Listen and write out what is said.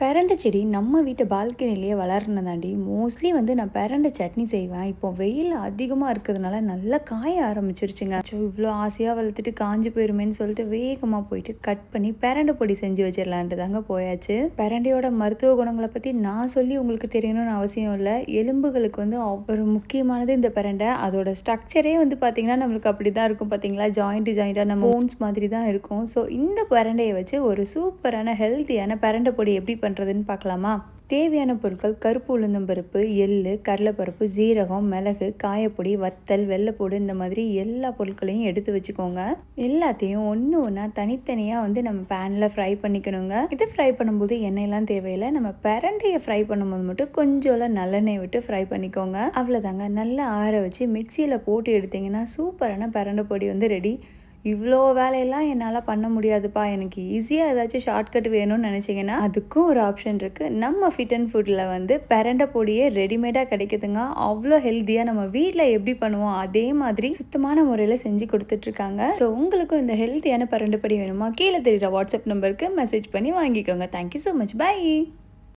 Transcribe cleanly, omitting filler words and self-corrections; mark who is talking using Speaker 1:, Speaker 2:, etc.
Speaker 1: பெரண்டை செடி நம்ம வீட்டு பால்கனிலேயே வளர்னதாண்டி மோஸ்ட்லி வந்து நான் பெரண்டை சட்னி செய்வேன். இப்போ வெயில் அதிகமாக இருக்கிறதுனால நல்லா காய ஆரம்பிச்சிருச்சுங்க. ஸோ இவ்வளோ ஆசையாக வளர்த்துட்டு காஞ்சி போயிருமேன்னு சொல்லிட்டு வேகமாக போயிட்டு கட் பண்ணி பெரண்டை பொடி செஞ்சு வச்சிடலான்ட்டு தாங்க போயாச்சு. பெரண்டையோட மருத்துவ குணங்களை பற்றி நான் சொல்லி உங்களுக்கு தெரியணும்னு அவசியம் இல்லை. எலும்புகளுக்கு வந்து ஒரு முக்கியமானது இந்த பெரண்டை. அதோட ஸ்ட்ரக்சரே வந்து பார்த்திங்கன்னா நம்மளுக்கு அப்படி தான் இருக்கும். பார்த்தீங்களா, ஜாயிண்ட்டாக நம்ம போன்ஸ் மாதிரி தான் இருக்கும். ஸோ இந்த பெரண்டையை வச்சு ஒரு சூப்பரான ஹெல்த்தியான பெரண்டை பொடி எப்படி பண்ணுறதுன்னு பார்க்கலாமா? தேவையான பொருட்கள்: கருப்பு உளுந்தம்பருப்பு, எள்ளு, கடலைப்பருப்பு, ஜீரகம், மிளகு, காயப்பொடி, வத்தல், வெள்ளைப்பூடு, இந்த மாதிரி எல்லா பொருட்களையும் எடுத்து வச்சுக்கோங்க. எல்லாத்தையும் ஒன்று ஒன்றா தனித்தனியாக வந்து நம்ம பேனில் ஃப்ரை பண்ணிக்கணுங்க. இது ஃப்ரை பண்ணும்போது எண்ணெயெல்லாம் தேவையில்லை. நம்ம பிரண்டையை ஃப்ரை பண்ணும்போது மட்டும் கொஞ்சோல நல்லெண்ணெய் விட்டு ஃப்ரை பண்ணிக்கோங்க. அவ்வளோதாங்க. நல்லா ஆற வச்சு மிக்சியில் போட்டு எடுத்திங்கன்னா சூப்பரான பிரண்டை பொடி வந்து ரெடி. இவ்வளோ வேலையெல்லாம் என்னால் பண்ண முடியாதுப்பா, எனக்கு ஈஸியாக ஏதாச்சும் ஷார்ட்கட் வேணும்னு நினச்சிங்கன்னா அதுக்கும் ஒரு ஆப்ஷன் இருக்குது. நம்ம ஃபிட் அண்ட் ஃபுட்டில் வந்து பிரண்டை பொடியே ரெடிமேடாக கிடைக்குதுங்க. அவ்வளோ ஹெல்த்தியாக நம்ம வீட்டில் எப்படி பண்ணுவோம் அதே மாதிரி சுத்தமான முறையில் செஞ்சு கொடுத்துட்ருக்காங்க. ஸோ உங்களுக்கும் இந்த ஹெல்த்தியான பிரண்டை பொடி வேணுமா? கீழே தெரிகிற வாட்ஸ்அப் நம்பருக்கு மெசேஜ் பண்ணி வாங்கிக்கோங்க. Thank you so much. பை.